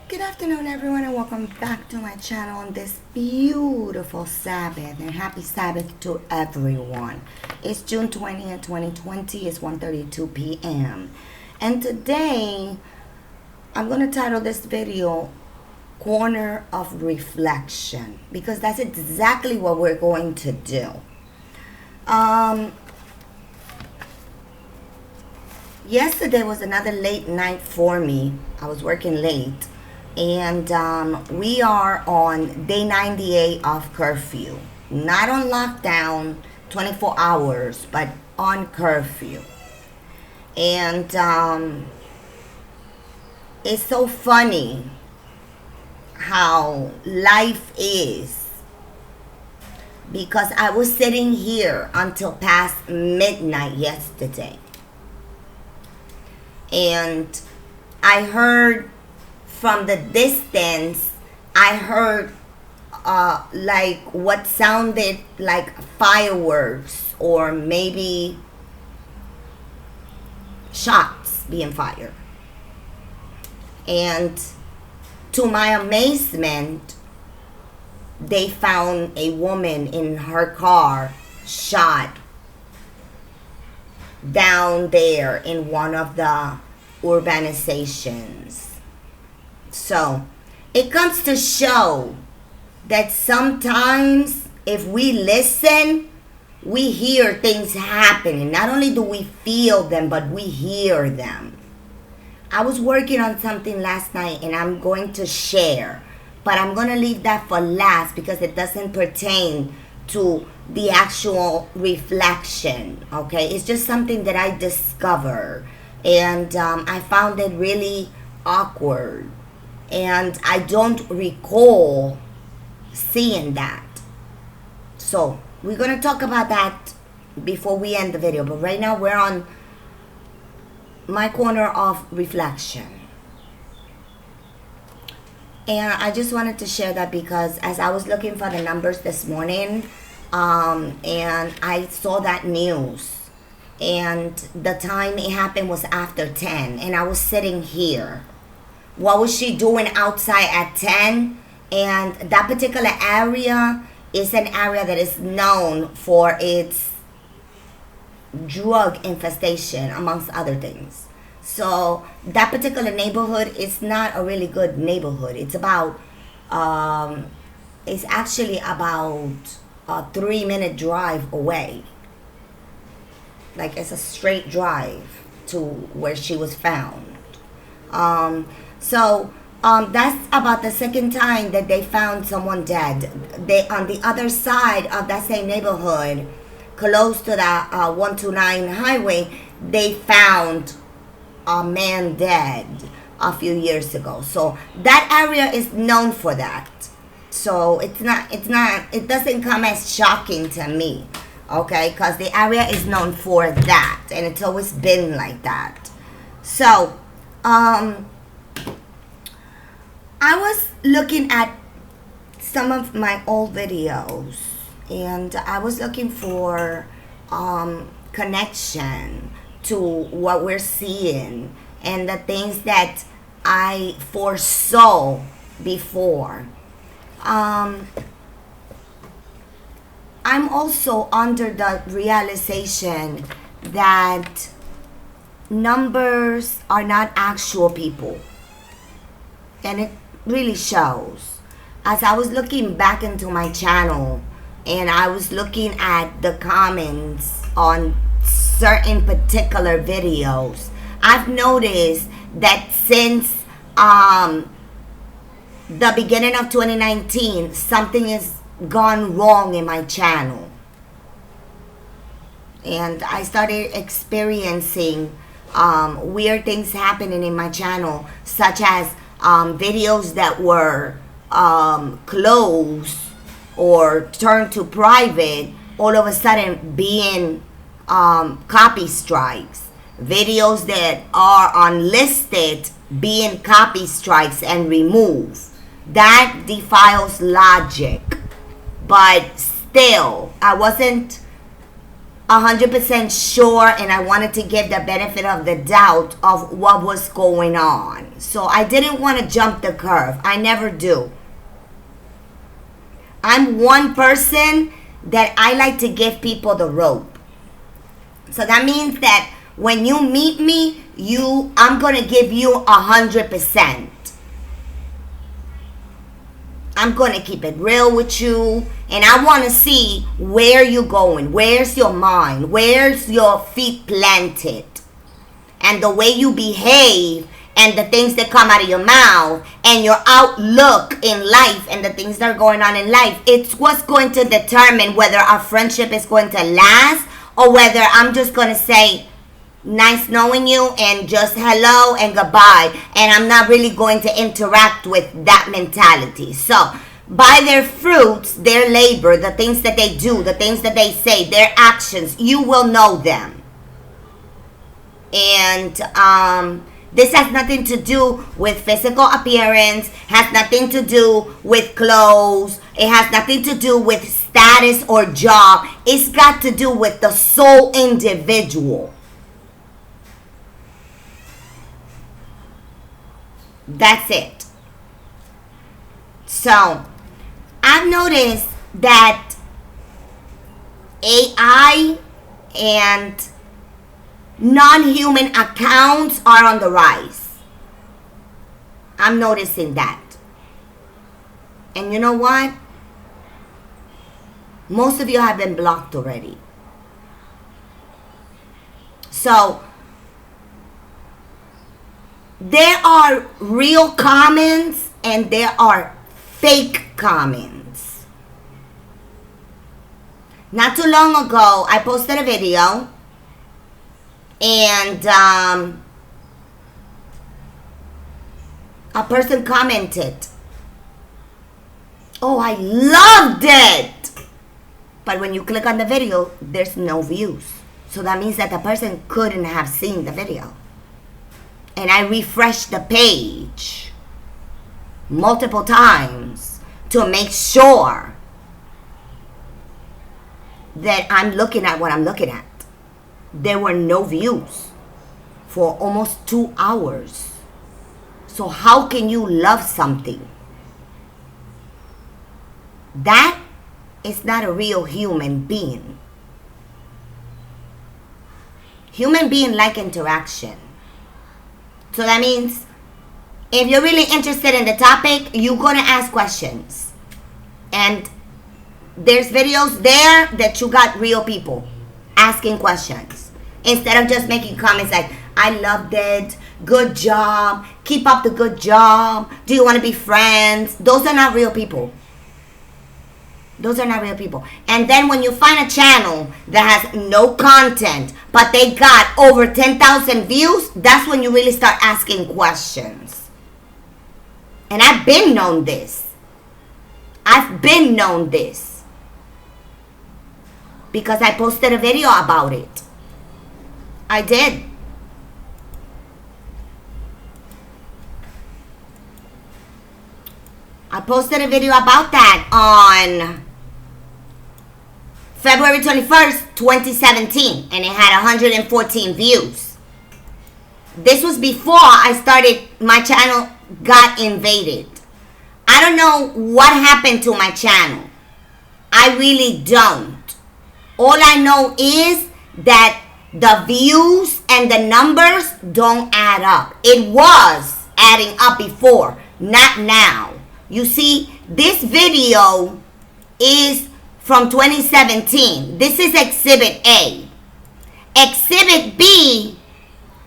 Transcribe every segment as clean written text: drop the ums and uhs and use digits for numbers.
Good afternoon, everyone, and welcome back to my channel on this beautiful Sabbath. And happy Sabbath to everyone. It's June 20th, 2020. It's 1:32 p.m. And today, I'm going to title this video Corner of Reflection, because that's exactly what we're going to do. Yesterday was another late night for me. I was working late. And we are on day 98 of curfew. Not on lockdown, 24 hours, but on curfew. And it's so funny how life is. Because I was sitting here until past midnight yesterday. And I heard from the distance, I heard like what sounded like fireworks or maybe shots being fired. And to my amazement, they found a woman in her car shot down there in one of the urbanizations. So it comes to show that sometimes if we listen, we hear things happening. Not only do we feel them, but we hear them. I was working on something last night and I'm going to share, but I'm going to leave that for last because it doesn't pertain to the actual reflection. Okay, it's just something that I discovered, and I found it really awkward, and I don't recall seeing that. So we're gonna talk about that before we end the video, but right now we're on my corner of reflection. And I just wanted to share that because as I was looking for the numbers this morning, and I saw that news, and the time it happened was after 10, and I was sitting here. What was she doing outside at 10? And that particular area is an area that is known for its drug infestation, amongst other things. So that particular neighborhood is not a really good neighborhood. It's about, it's actually about a 3-minute drive away. Like it's a straight drive to where she was found. So that's about the second time that they found someone dead. They on the other side of that same neighborhood, close to the 129 highway, they found a man dead a few years ago. So that area is known for that. So it doesn't come as shocking to me, okay? Because the area is known for that, and it's always been like that. So I was looking at some of my old videos, and I was looking for connection to what we're seeing and the things that I foresaw before. I'm also under the realization that numbers are not actual people, and it really shows. As I was looking back into my channel and I was looking at the comments on certain particular videos, I've noticed that since the beginning of 2019, something has gone wrong in my channel, and I started experiencing weird things happening in my channel, such as videos that were closed or turned to private all of a sudden being copy strikes, videos that are unlisted being copy strikes and removed. That defiles logic, but still I wasn't 100% sure, and I wanted to give the benefit of the doubt of what was going on. So I didn't want to jump the curve. I never do. I'm one person that I like to give people the rope. So that means that when you meet me, I'm going to give you 100%. I'm going to keep it real with you. And I want to see where you're going. Where's your mind? Where's your feet planted? And the way you behave and the things that come out of your mouth and your outlook in life and the things that are going on in life. It's what's going to determine whether our friendship is going to last or whether I'm just going to say, nice knowing you and just hello and goodbye, and I'm not really going to interact with that mentality. So by their fruits, their labor, the things that they do, the things that they say, their actions, you will know them. And this has nothing to do with physical appearance, has nothing to do with clothes, it has nothing to do with status or job. It's got to do with the soul individual. That's it. So, I've noticed that AI and non-human accounts are on the rise. I'm noticing that. And you know what? Most of you have been blocked already. So, there are real comments and there are fake comments. Not too long ago, I posted a video and a person commented, "Oh, I loved it." But when you click on the video, there's no views. So that means that the person couldn't have seen the video. And I refreshed the page multiple times to make sure that I'm looking at what I'm looking at. There were no views for almost 2 hours. So how can you love something? That is not a real human being. Human being like interaction. So that means if you're really interested in the topic, you're going to ask questions. And there's videos there that you got real people asking questions. Instead of just making comments like, "I loved it, good job, keep up the good job, do you want to be friends?" Those are not real people. Those are not real people. And then when you find a channel that has no content, but they got over 10,000 views, that's when you really start asking questions. And I've been known this. Because I posted a video about it. I did. I posted a video about that on February 21st, 2017, and it had 114 views. This was before I started, my channel got invaded. I don't know what happened to my channel. I really don't. All I know is that the views and the numbers don't add up. It was adding up before, not now. You see, this video is from 2017. This is Exhibit A. Exhibit B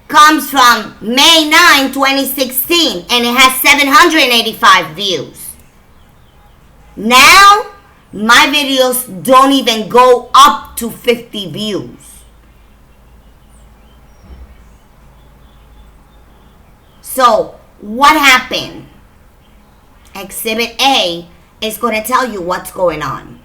comes from May 9, 2016, and it has 785 views. Now, my videos don't even go up to 50 views. So, what happened? Exhibit A is going to tell you what's going on.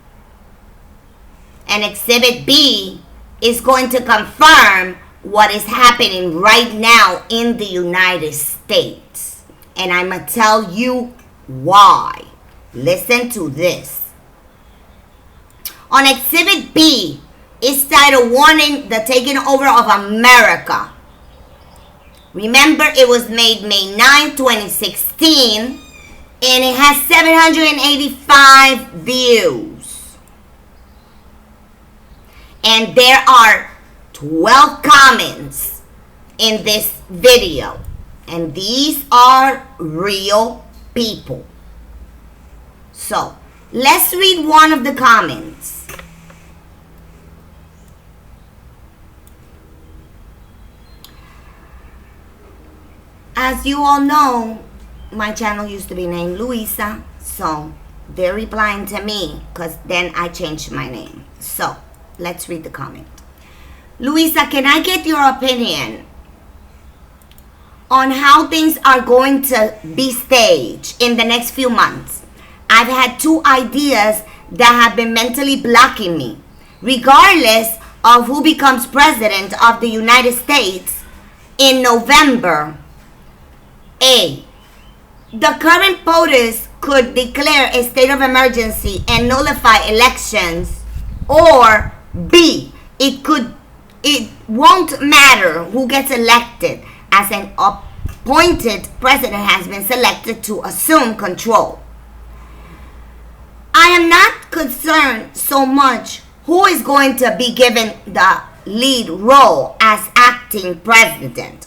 And Exhibit B is going to confirm what is happening right now in the United States. And I'm going to tell you why. Listen to this. On Exhibit B, It's titled Warning the Taking Over of America. Remember, it was made May 9, 2016, and it has 785 views. And there are 12 comments in this video. And these are real people. So, let's read one of the comments. As you all know, my channel used to be named Luisa, so they're replying to me because then I changed my name. So, let's read the comment. Luisa, can I get your opinion on how things are going to be staged in the next few months? I've had 2 ideas that have been mentally blocking me. Regardless of who becomes president of the United States in November, A, the current POTUS could declare a state of emergency and nullify elections, or B, it won't matter who gets elected, as an appointed president has been selected to assume control. I am not concerned so much who is going to be given the lead role as acting president.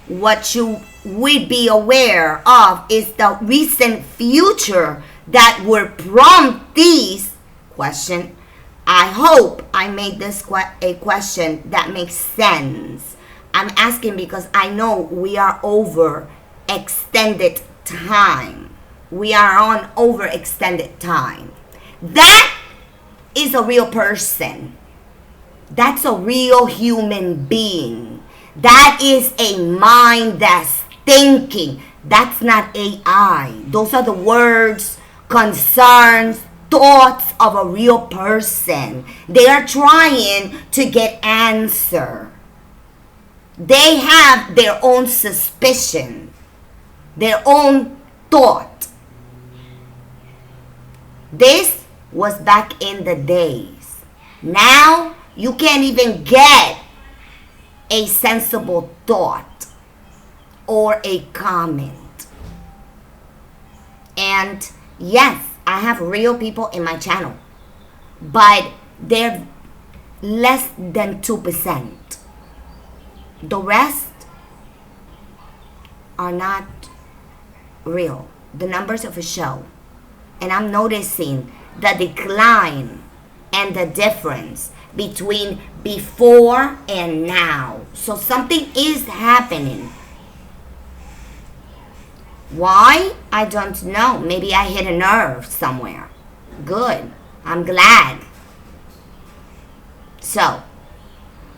What you would be aware of is the recent future that would prompt these questions. I hope I made this a question that makes sense. I'm asking because I know we are over extended time. We are on overextended time. That is a real person. That's a real human being. That is a mind that's thinking. That's not AI. Those are the words, concerns, thoughts of a real person. They are trying to get answer. They have their own suspicion, their own thought. This was back in the days. Now you can't even get a sensible thought or a comment. And yes, I have real people in my channel, but they're less than 2%. The rest are not real. The numbers of a show. And I'm noticing the decline and the difference between before and now. So something is happening. Why? I don't know. Maybe I hit a nerve somewhere. Good. I'm glad. So,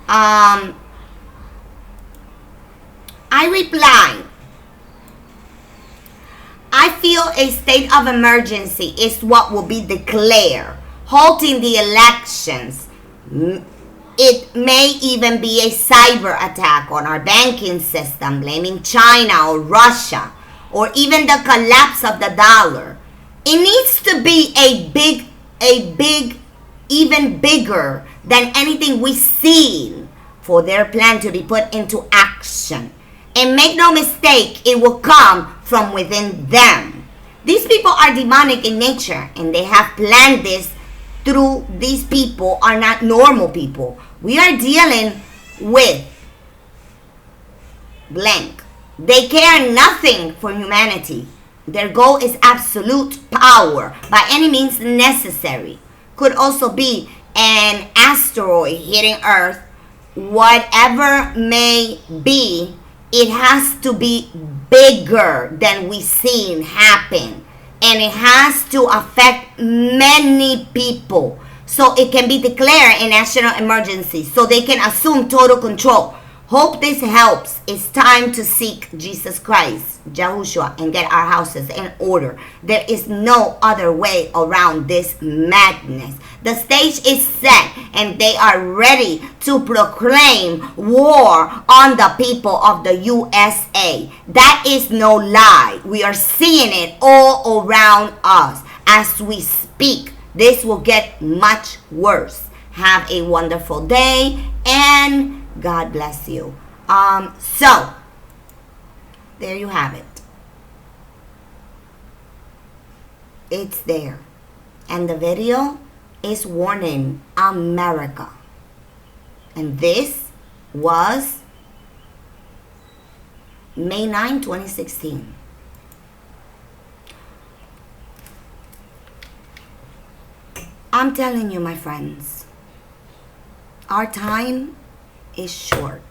I replied, I feel a state of emergency is what will be declared, halting the elections. It may even be a cyber attack on our banking system, blaming China or Russia, or even the collapse of the dollar. It needs to be a big, even bigger than anything we've seen for their plan to be put into action. And make no mistake, it will come from within them. These people are demonic in nature, and they have planned this through. These people are not normal people. We are dealing with blank. They care nothing for humanity. Their goal is absolute power by any means necessary. Could also be an asteroid hitting Earth. Whatever may be, it has to be bigger than we've seen happen. And it has to affect many people. So it can be declared a national emergency. So they can assume total control. Hope this helps. It's time to seek Jesus Christ, Yahushua, and get our houses in order. There is no other way around this madness. The stage is set, and they are ready to proclaim war on the people of the USA. That is no lie. We are seeing it all around us as we speak. This will get much worse. Have a wonderful day, and God bless you. So, there you have it. It's there. And the video is warning America. And this was May 9, 2016. I'm telling you, my friends, our time is short.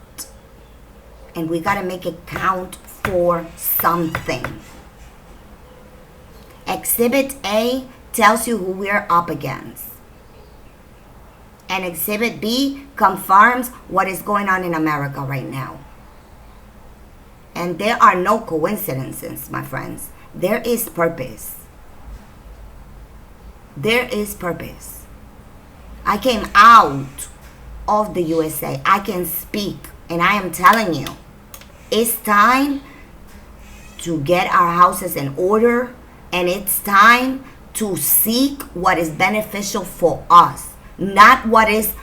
And we gotta make it count for something. Exhibit A tells you who we're up against. And Exhibit B confirms what is going on in America right now. And there are no coincidences, my friends. There is purpose. There is purpose. I came out of the USA. I can speak. And I am telling you, it's time to get our houses in order. And it's time to seek what is beneficial for us. Not what is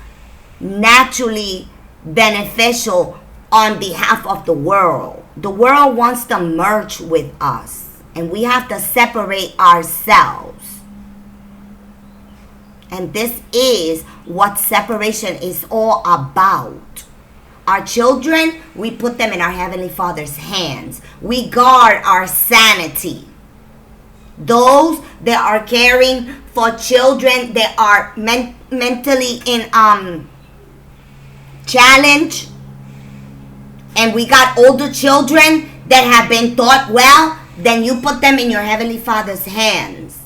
naturally beneficial on behalf of the world. The world wants to merge with us. And we have to separate ourselves. And this is what separation is all about. Our children, we put them in our Heavenly Father's hands. We guard our sanity. Those that are caring for children that are mentally in challenge, and we got older children that have been taught well, then you put them in your Heavenly Father's hands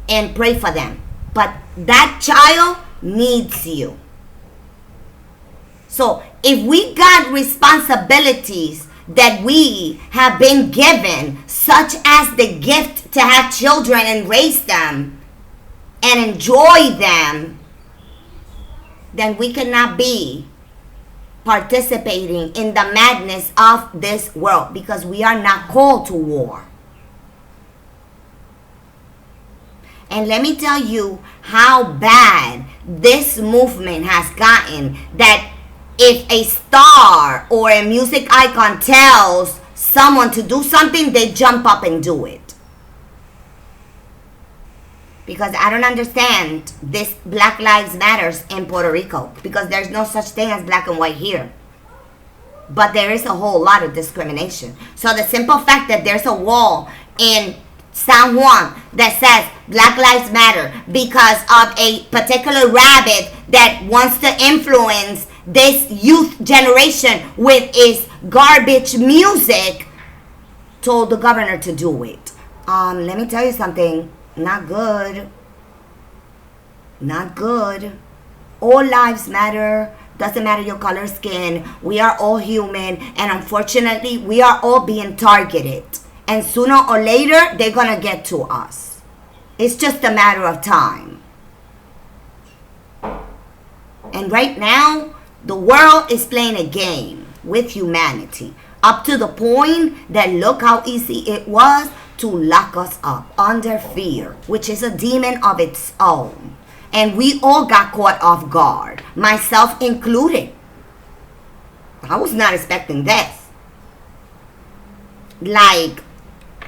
and pray for them. But that child needs you. So if we got responsibilities that we have been given, such as the gift to have children and raise them and enjoy them, then we cannot be participating in the madness of this world, because we are not called to war. And let me tell you how bad this movement has gotten, that if a star or a music icon tells someone to do something, they jump up and do it. Because I don't understand this Black Lives Matters in Puerto Rico, because there's no such thing as black and white here. But there is a whole lot of discrimination. So the simple fact that there's a wall in San Juan that says Black Lives Matter because of a particular rabbit that wants to influence this youth generation with its garbage music, told the governor to do it. Let me tell you something. Not good. Not good. All lives matter. Doesn't matter your color skin. We are all human. And unfortunately, we are all being targeted. And sooner or later, they're going to get to us. It's just a matter of time. And right now, the world is playing a game with humanity. Up to the point that look how easy it was to lock us up under fear, which is a demon of its own. And we all got caught off guard, myself included. I was not expecting this. Like,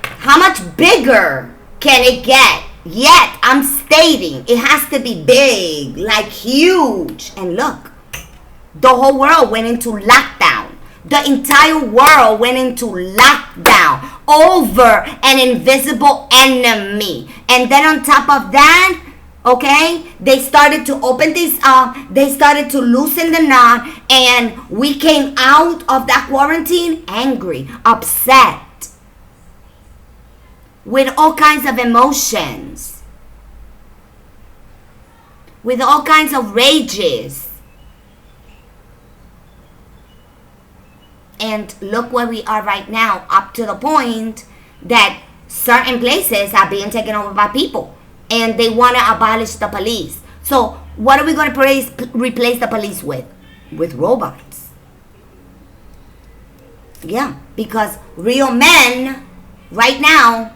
how much bigger can it get? Yet, I'm stating it has to be big, like huge. And look, the whole world went into lockdown. The entire world went into lockdown over an invisible enemy. And then on top of that, okay, they started to open this up. They started to loosen the knot. And we came out of that quarantine angry, upset, with all kinds of emotions, with all kinds of rages. And look where we are right now, up to the point that certain places are being taken over by people. And they want to abolish the police. So what are we going to replace the police with? With robots. Yeah, because real men right now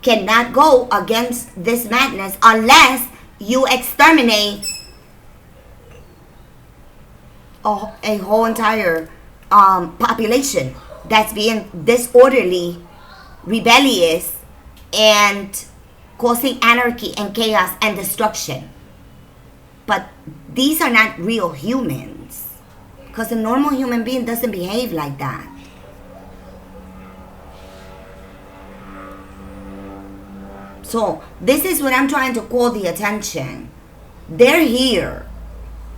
cannot go against this madness unless you exterminate a whole entire population that's being disorderly, rebellious, and causing anarchy and chaos and destruction. But these are not real humans, because a normal human being doesn't behave like that. So this is what I'm trying to call the attention. They're here,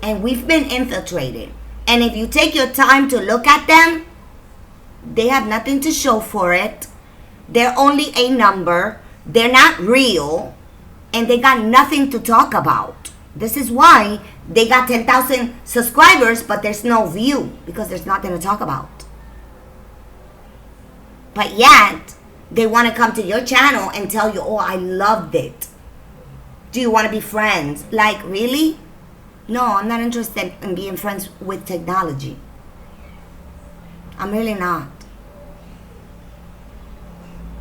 and we've been infiltrated. And if you take your time to look at them, they have nothing to show for it. They're only a number. They're not real, and they got nothing to talk about. This is why they got 10,000 subscribers, but there's no view, because there's nothing to talk about. But yet, they want to come to your channel and tell you, oh, I loved it. Do you want to be friends? Like, really? No, I'm not interested in being friends with technology. I'm really not.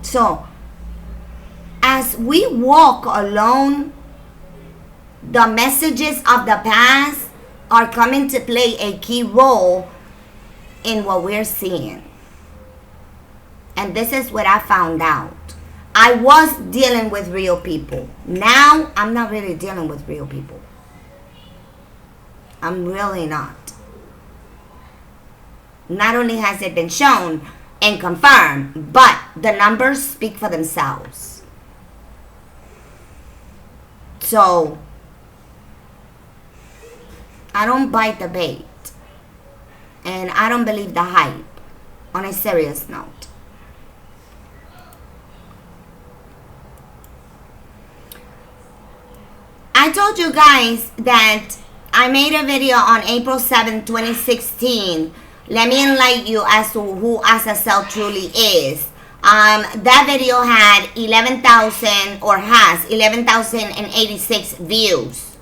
So, as we walk alone, the messages of the past are coming to play a key role in what we're seeing. And this is what I found out. I was dealing with real people. Now, I'm not really dealing with real people. I'm really not. Not only has it been shown and confirmed, but the numbers speak for themselves. So, I don't bite the bait. And I don't believe the hype, on a serious note. I told you guys that I made a video on April 7, 2016. Let me enlighten you as to who Azazel truly is. That video had 11,000 or has 11,086 views.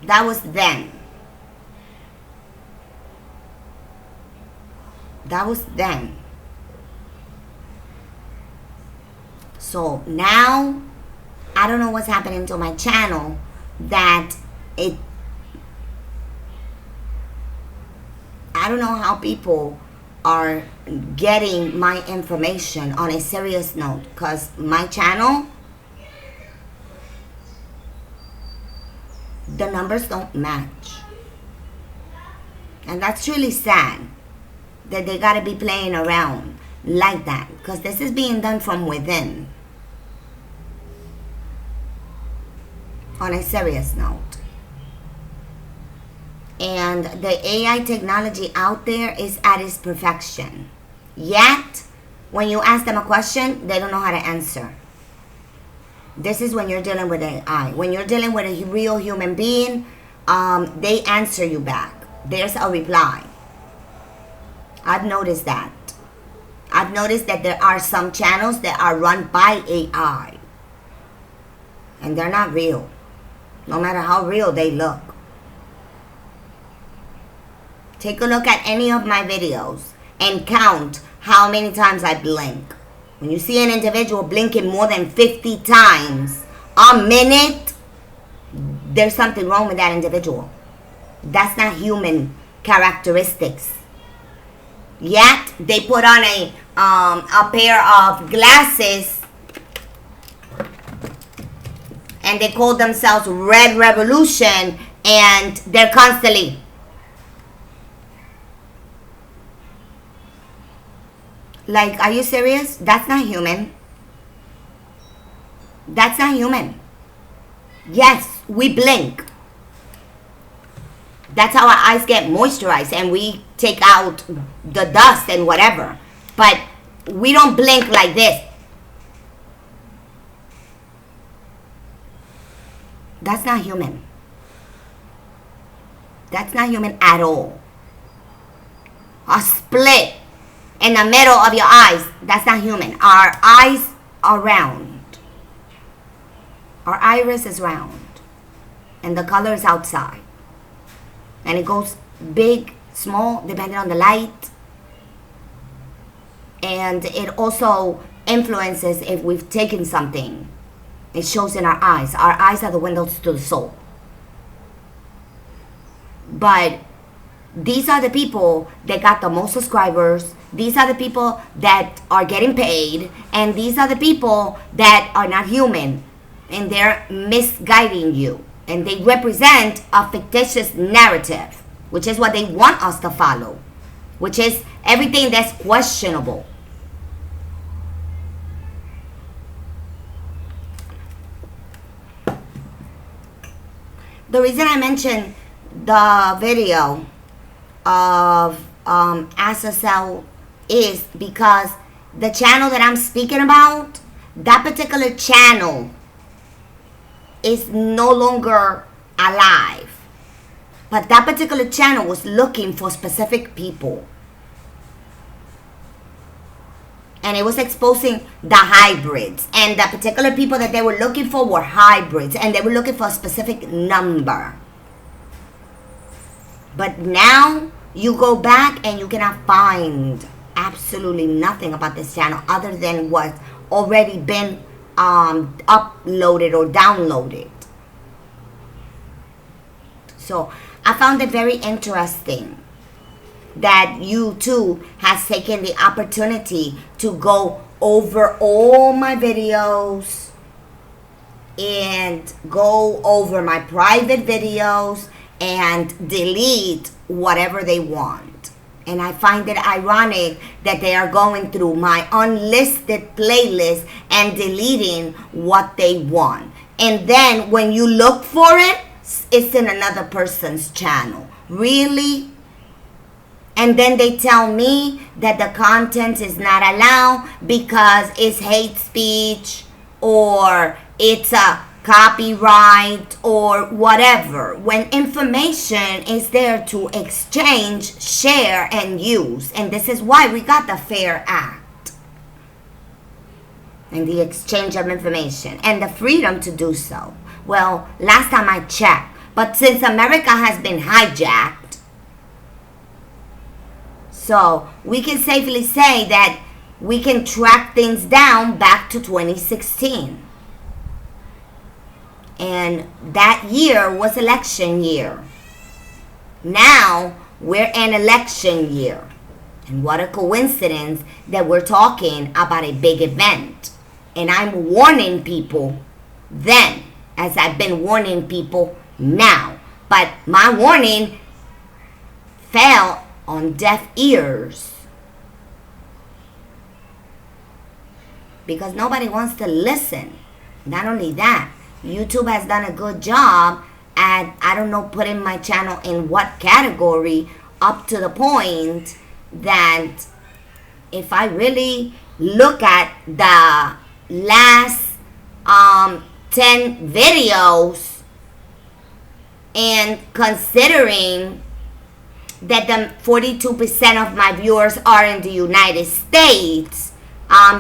That was then. That was then. So now, I don't know what's happening to my channel, that I don't know how people are getting my information on a serious note, because my channel, the numbers don't match. And that's really sad that they gotta be playing around like that, because this is being done from within. On a serious note. And the AI technology out there is at its perfection. Yet, when you ask them a question, they don't know how to answer. This is when you're dealing with AI. When you're dealing with a real human being, they answer you back. There's a reply. I've noticed that. I've noticed that there are some channels that are run by AI. And they're not real. No matter how real they look. Take a look at any of my videos and count how many times I blink. When you see an individual blinking more than 50 times a minute, there's something wrong with that individual. That's not human characteristics. Yet, they put on a pair of glasses and they call themselves Red Revolution, and they're constantly like, are you serious? That's not human. That's not human. Yes, we blink. That's how our eyes get moisturized, and we take out the dust and whatever. But we don't blink like this. That's not human. That's not human at all. A split in the middle of your eyes, that's not human. Our eyes are round. Our iris is round. And the color is outside. And it goes big, small, depending on the light. And it also influences if we've taken something. It shows in our eyes. Our eyes are the windows to the soul. But these are the people that got the most subscribers. These are the people that are getting paid. And these are the people that are not human. And they're misguiding you. And they represent a fictitious narrative, which is what they want us to follow, which is everything that's questionable. The reason I mentioned the video of Azazel is because the channel that I'm speaking about, that particular channel is no longer alive. But that particular channel was looking for specific people. And it was exposing the hybrids. And the particular people that they were looking for were hybrids. And they were looking for a specific number. But now you go back and you cannot find absolutely nothing about this channel other than what's already been uploaded or downloaded. So I found it very interesting that YouTube has taken the opportunity to go over all my videos and go over my private videos and delete whatever they want. And I find it ironic that they are going through my unlisted playlist and deleting what they want. And then when you look for it, it's in another person's channel. Really? And then they tell me that the content is not allowed because it's hate speech or it's a copyright or whatever. When information is there to exchange, share, and use. And this is why we got the FAIR Act. And the exchange of information. And the freedom to do so. Well, last time I checked. But since America has been hijacked, so we can safely say that we can track things down back to 2016. And that year was election year. Now we're in election year. And what a coincidence that we're talking about a big event. And I'm warning people then, as I've been warning people now. But my warning fell on deaf ears. Because nobody wants to listen. Not only that, YouTube has done a good job at, I don't know, putting my channel in what category, up to the point that if I really look at the last 10 videos and considering that the 42% of my viewers are in the United States,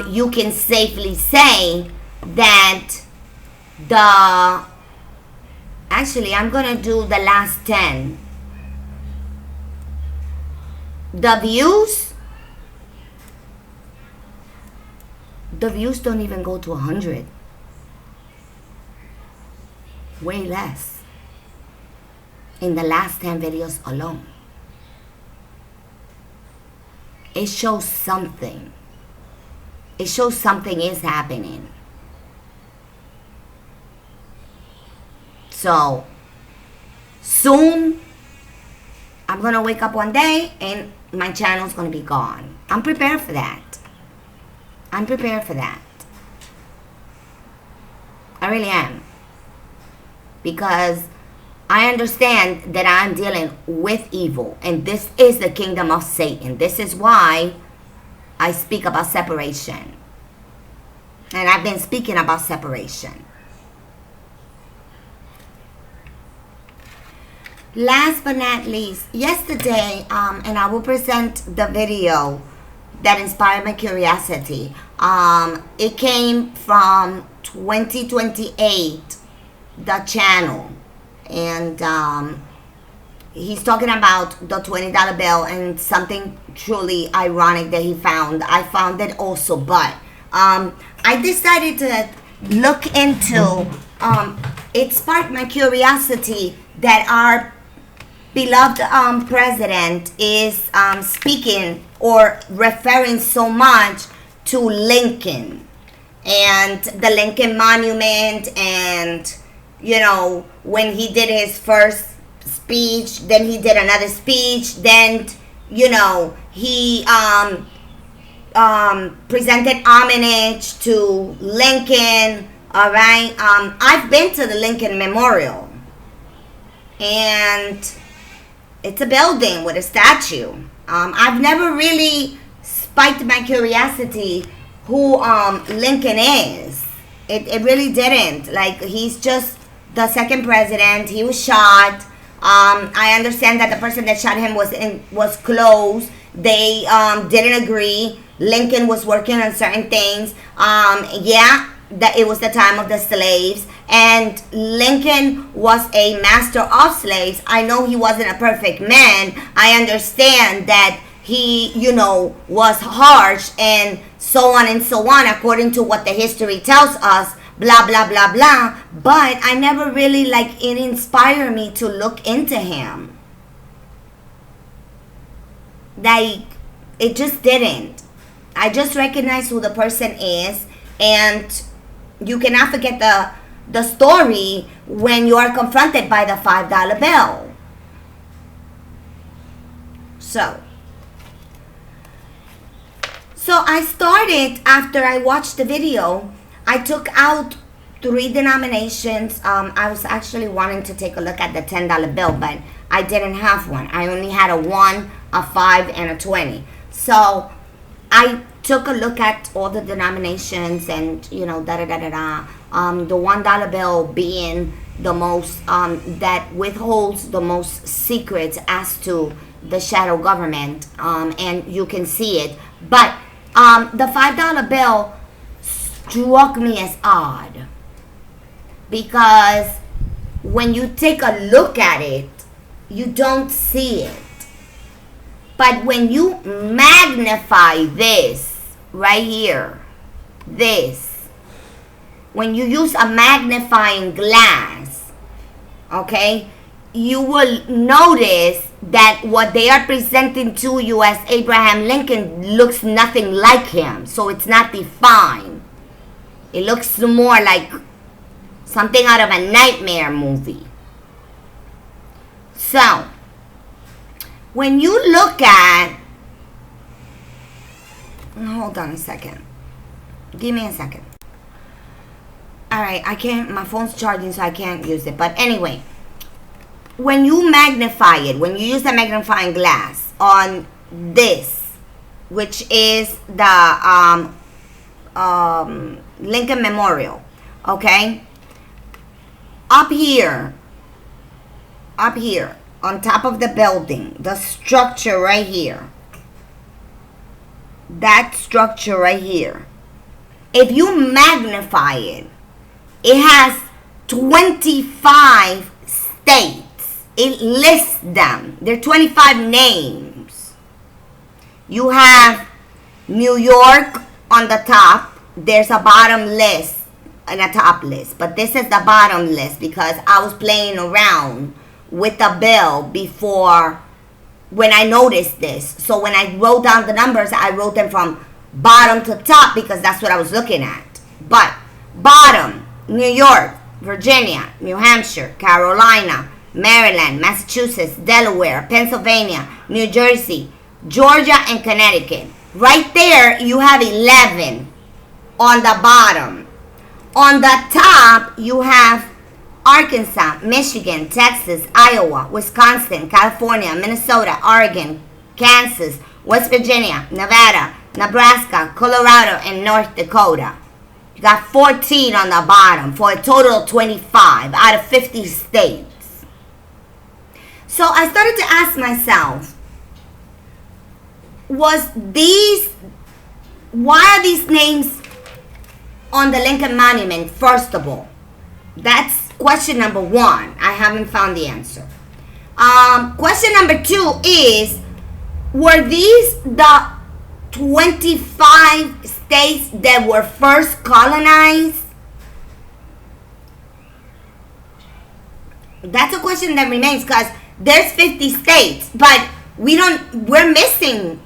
you can safely say that actually I'm gonna do the last 10. The views don't even go to 100. Way less in the last 10 videos alone. It shows something. It shows something is happening. So soon I'm gonna wake up one day and my channel's gonna be gone. I'm prepared for that. I'm prepared for that. I really am. Because I understand that I'm dealing with evil. And this is the kingdom of Satan. This is why I speak about separation. And I've been speaking about separation. Last but not least, yesterday, and I will present the video that inspired my curiosity. It came from 2028, the channel. And he's talking about the $20 bill and something truly ironic that he found. I found it also, but I decided look into, it sparked my curiosity that our beloved president is speaking or referring so much to Lincoln and the Lincoln Monument, and when he did his first speech, then he did another speech, then he presented homage to Lincoln. All right, I've been to the Lincoln Memorial, and it's a building with a statue. I've never really spiked my curiosity who Lincoln is. It really didn't. Like, he's just the second president. He was shot. I understand that the person that shot him was close. They didn't agree. Lincoln was working on certain things. That it was the time of the slaves, and Lincoln was a master of slaves. I know he wasn't a perfect man. I understand that he, was harsh and so on and so on, according to what the history tells us, blah, blah, blah, blah. But I never really, it inspired me to look into him. It just didn't. I just recognized who the person is, and you cannot forget the story when you are confronted by the $5 bill. So I started, after I watched the video, I took out 3 denominations. I was actually wanting to take a look at the $10 bill, but I didn't have one. I only had a 1, a 5, and a 20. So I took a look at all the denominations, and the $1 bill being the most that withholds the most secrets as to the shadow government, and you can see it. But the $5 bill struck me as odd, because when you take a look at it, you don't see it. But when you magnify this right here, when you use a magnifying glass, okay, you will notice that what they are presenting to you as Abraham Lincoln looks nothing like him. So it's not defined. It looks more like something out of a nightmare movie. So when you look at, hold on a second. Give me a second. Alright, my phone's charging, so I can't use it. But anyway, when you magnify it, when you use the magnifying glass on this, which is the Lincoln Memorial, okay? Up here, on top of the building, the structure right here, that structure right here, if you magnify it, it has 25 states. It lists them. There are 25 names. You have New York on the top. There's a bottom list and a top list, but this is the bottom list because I was playing around with the bill before when I noticed this. So when I wrote down the numbers, I wrote them from bottom to top because that's what I was looking at. But bottom, New York, Virginia, New Hampshire, Carolina, Maryland, Massachusetts, Delaware, Pennsylvania, New Jersey, Georgia, and Connecticut. Right there, you have 11 on the bottom. On the top, you have Arkansas, Michigan, Texas, Iowa, Wisconsin, California, Minnesota, Oregon, Kansas, West Virginia, Nevada, Nebraska, Colorado, and North Dakota. You got 14 on the bottom for a total of 25 out of 50 states. So I started to ask myself, why are these names on the Lincoln Monument, first of all? That's question number one. I haven't found the answer. Question number two is, were these the 25 states that were first colonized? That's a question that remains, because there's 50 states, but we're missing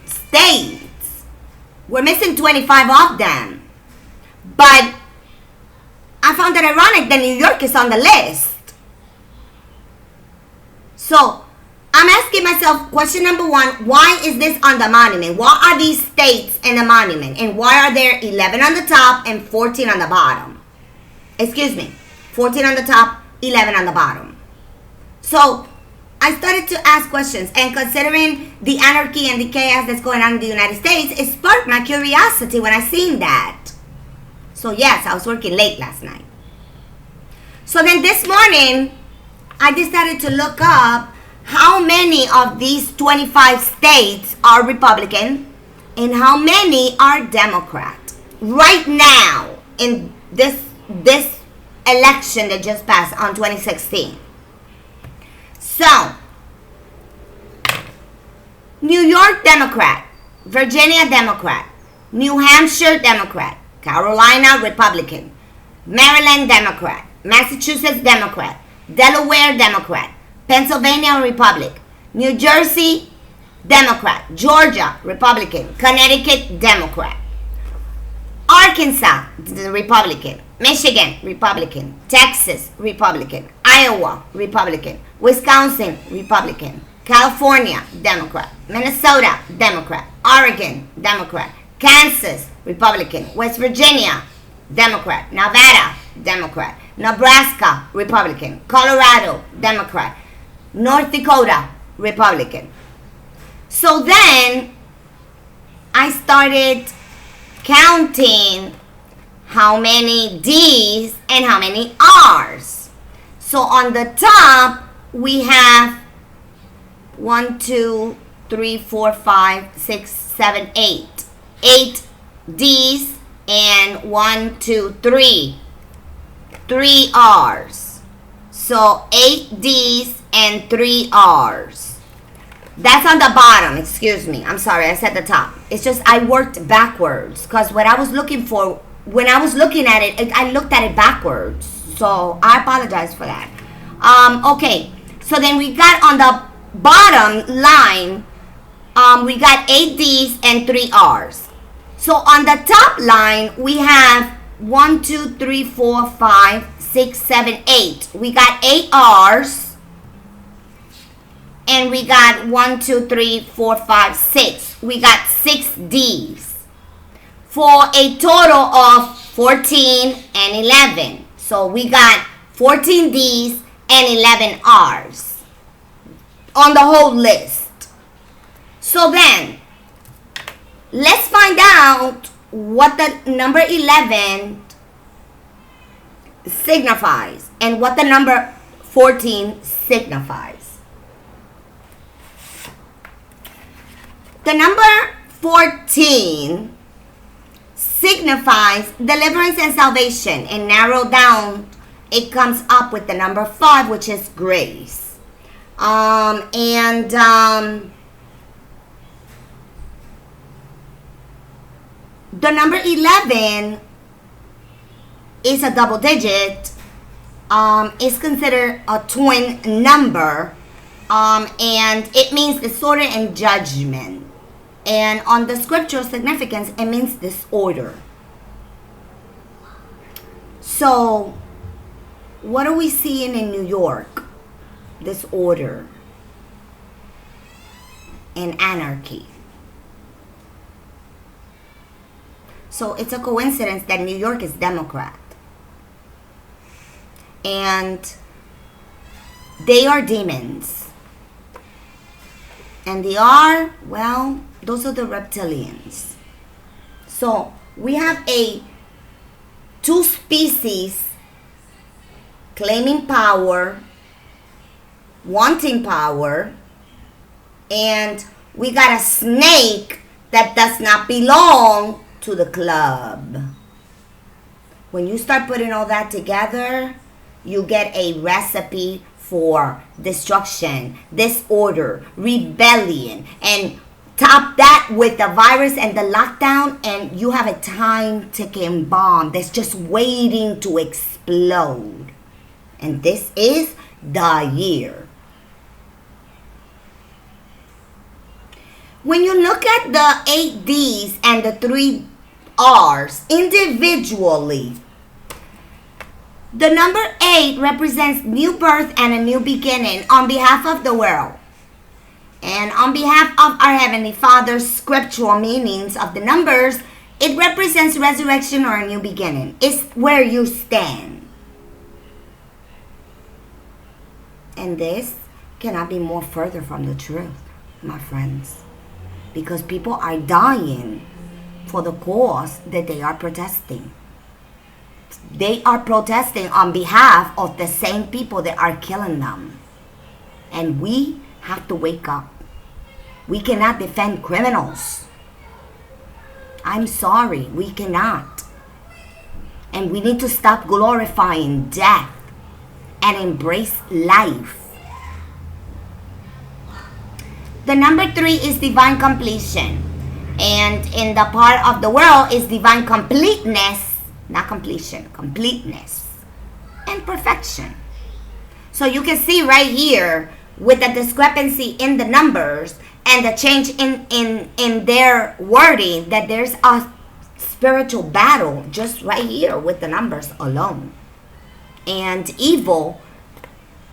states. We're missing 25 of them. But I found it ironic that New York is on the list. So I'm asking myself, question number one, why is this on the monument? Why are these states in the monument? And why are there 11 on the top and 14 on the bottom? Excuse me, 14 on the top, 11 on the bottom. So I started to ask questions, and considering the anarchy and the chaos that's going on in the United States, it sparked my curiosity when I seen that. So yes, I was working late last night. So then this morning, I decided to look up how many of these 25 states are Republican and how many are Democrat right now in this election that just passed on 2016. So, New York Democrat, Virginia Democrat, New Hampshire Democrat, Carolina Republican, Maryland Democrat, Massachusetts Democrat, Delaware Democrat, Pennsylvania Republic, New Jersey Democrat, Georgia Republican, Connecticut Democrat, Arkansas Republican, Michigan Republican, Texas Republican, Iowa Republican, Wisconsin Republican, California Democrat, Minnesota Democrat, Oregon Democrat, Kansas Republican, West Virginia Democrat, Nevada Democrat, Nebraska Republican, Colorado Democrat, North Dakota Republican. So then I started counting how many D's and how many R's. So on the top we have 1, 2, 3, 4, 5, 6, 7, 8. 8 D's and 1, 2, 3. 3 R's. So 8 D's and 3 R's. That's on the bottom. Excuse me. I'm sorry. I said the top. It's just I worked backwards, because what I was looking for, when I was looking at it, I looked at it backwards. So I apologize for that. Okay. So then we got on the bottom line, we got 8 D's and 3 R's. So on the top line, we have 1, 2, 3, 4, 5, 6, 7, 8. We got 8 R's. And we got 1, 2, 3, 4, 5, 6. We got 6 D's. For a total of 14 and 11. So we got 14 D's and 11 R's on the whole list. So then, let's find out what the number 11 signifies and what the number 14 signifies. The number 14 signifies deliverance and salvation, and narrowed down, it comes up with the number 5, which is grace. The number 11 is a double digit. It's considered a twin number, and it means disorder and judgment. And on the scriptural significance, it means disorder. So, what are we seeing in New York? Disorder and anarchy. So it's a coincidence that New York is Democrat. And they are demons. And they are, well, those are the reptilians. So we have two species claiming power, wanting power, and we got a snake that does not belong to the club. When you start putting all that together, you get a recipe for destruction, disorder, rebellion, and top that with the virus and the lockdown, and you have a time-ticking bomb that's just waiting to explode. And this is the year. When you look at the 8 Ds and the 3 Rs individually, the number 8 represents new birth and a new beginning on behalf of the world. And on behalf of our Heavenly Father's scriptural meanings of the numbers, it represents resurrection or a new beginning. It's where you stand. And this cannot be more further from the truth, my friends. Because people are dying for the cause that they are protesting. They are protesting on behalf of the same people that are killing them. And we have to wake up. We cannot defend criminals. I'm sorry, we cannot. And we need to stop glorifying death and embrace life. The number 3 is divine completion. And in the part of the world is divine completeness, not completion, completeness and perfection. So you can see right here with the discrepancy in the numbers and the change in their wording that there's a spiritual battle just right here with the numbers alone. And evil,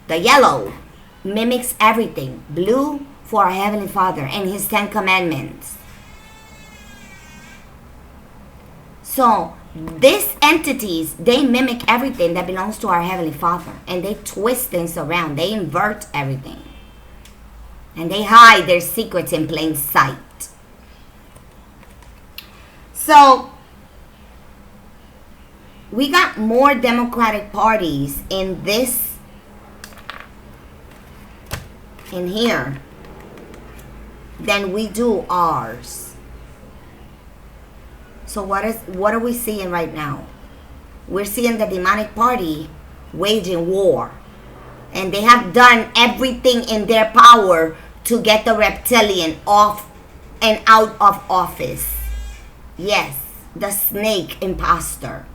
the yellow, mimics everything. Blue for our Heavenly Father and His 10 Commandments. So these entities, they mimic everything that belongs to our Heavenly Father. And they twist things around. They invert everything. And they hide their secrets in plain sight. So we got more Democratic parties in this, in here, than we do ours. So what are we seeing right now? We're seeing the demonic party waging war. And they have done everything in their power to get the reptilian off and out of office. Yes, the snake imposter.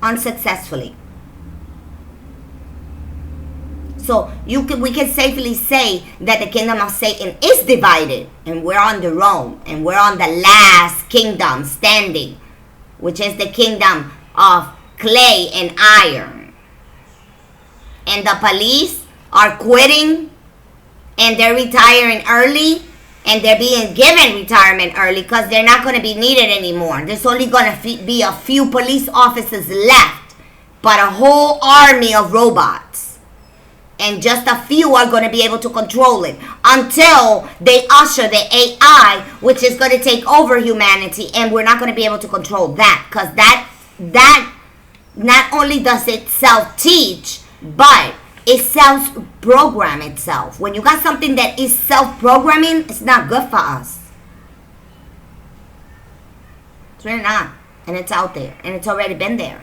Unsuccessfully. So we can safely say that the kingdom of Satan is divided. And we're on the Rome. And we're on the last kingdom standing. Which is the kingdom of clay and iron. And the police are quitting. And they're retiring early. And they're being given retirement early. Because they're not going to be needed anymore. There's only going to be a few police officers left. But a whole army of robots. And just a few are going to be able to control it until they usher the AI, which is going to take over humanity. And we're not going to be able to control that. Because that not only does it self-teach, but it self-program itself. When you got something that is self-programming, it's not good for us. It's really not. And it's out there. And it's already been there.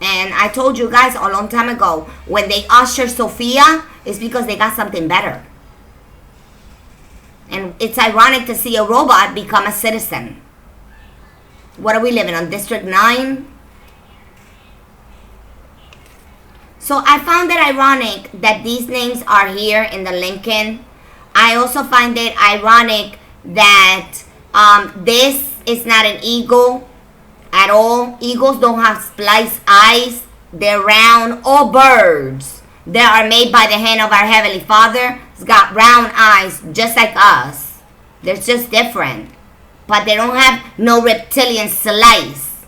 And I told you guys a long time ago, when they usher Sophia, it's because they got something better. And it's ironic to see a robot become a citizen. What are we living on? District 9? So I found it ironic that these names are here in the Lincoln. I also find it ironic that this is not an eagle at all. Eagles don't have spliced eyes. They're round. All birds that are made by the hand of our Heavenly Father has got round eyes just like us. They're just different. But they don't have no reptilian slice.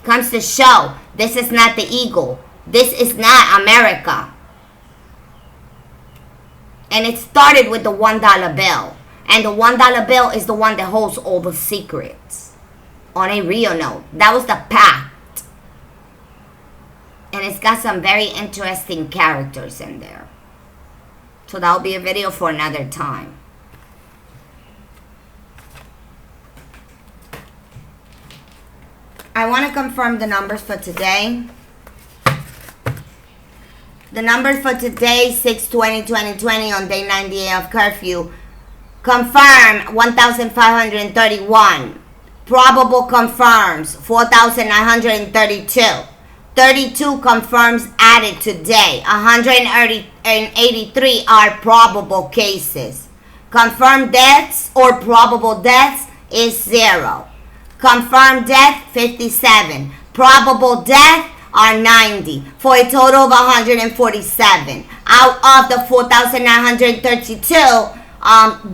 Comes to show, this is not the eagle. This is not America. And it started with the $1 bill. And the $1 bill is the one that holds all the secrets. On a real note, that was the pact. And it's got some very interesting characters in there. So that'll be a video for another time. I want to confirm the numbers for today. The numbers for today, 6/20/2020 on day 98 of curfew. Confirm 1,531. Probable confirms 4,932. 32 confirms added today. 183 are probable cases. Confirmed deaths or probable deaths is 0. Confirmed death, 57. Probable death are 90, for a total of 147. Out of the 4,932,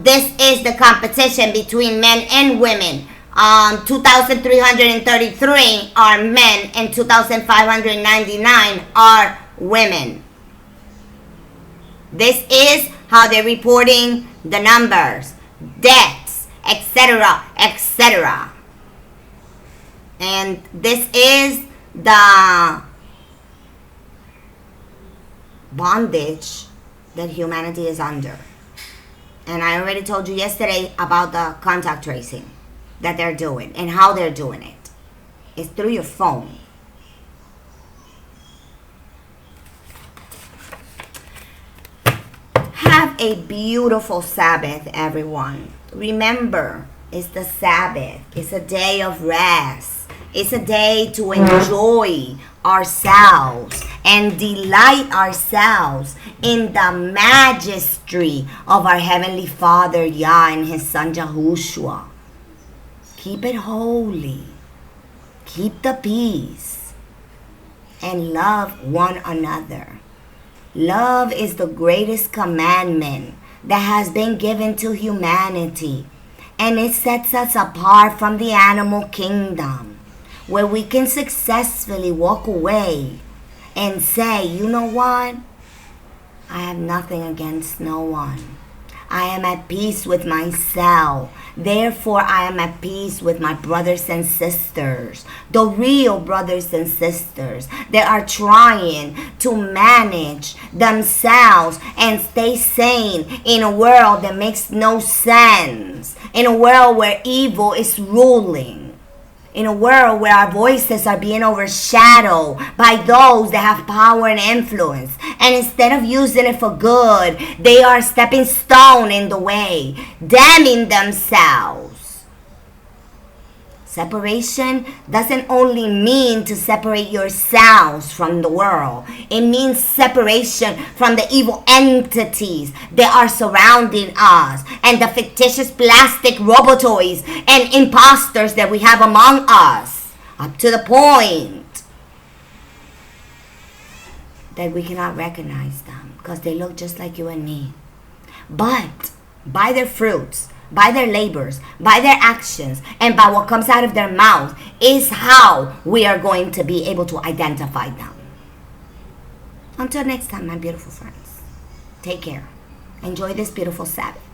this is the competition between men and women. 2,333 are men and 2,599 are women. This is how they're reporting the numbers, deaths, etc., etc. And this is the bondage that humanity is under. And I already told you yesterday about the contact tracing that they're doing and how they're doing it. It's through your phone. Have a beautiful Sabbath, everyone. Remember, it's the Sabbath. It's a day of rest. It's a day to enjoy ourselves and delight ourselves in the majesty of our Heavenly Father, Yah, and His Son, Yahushua. Keep it holy. Keep the peace. And love one another. Love is the greatest commandment that has been given to humanity. And it sets us apart from the animal kingdom, where we can successfully walk away and say, you know what? I have nothing against no one. I am at peace with myself. Therefore, I am at peace with my brothers and sisters, the real brothers and sisters that are trying to manage themselves and stay sane in a world that makes no sense, in a world where evil is ruling. In a world where our voices are being overshadowed by those that have power and influence. And instead of using it for good, they are stepping stone in the way, damning themselves. Separation doesn't only mean to separate yourselves from the world. It means separation from the evil entities that are surrounding us and the fictitious plastic robotoids and imposters that we have among us, up to the point that we cannot recognize them because they look just like you and me. But by their fruits, by their labors, by their actions, and by what comes out of their mouth is how we are going to be able to identify them. Until next time, my beautiful friends, take care. Enjoy this beautiful Sabbath.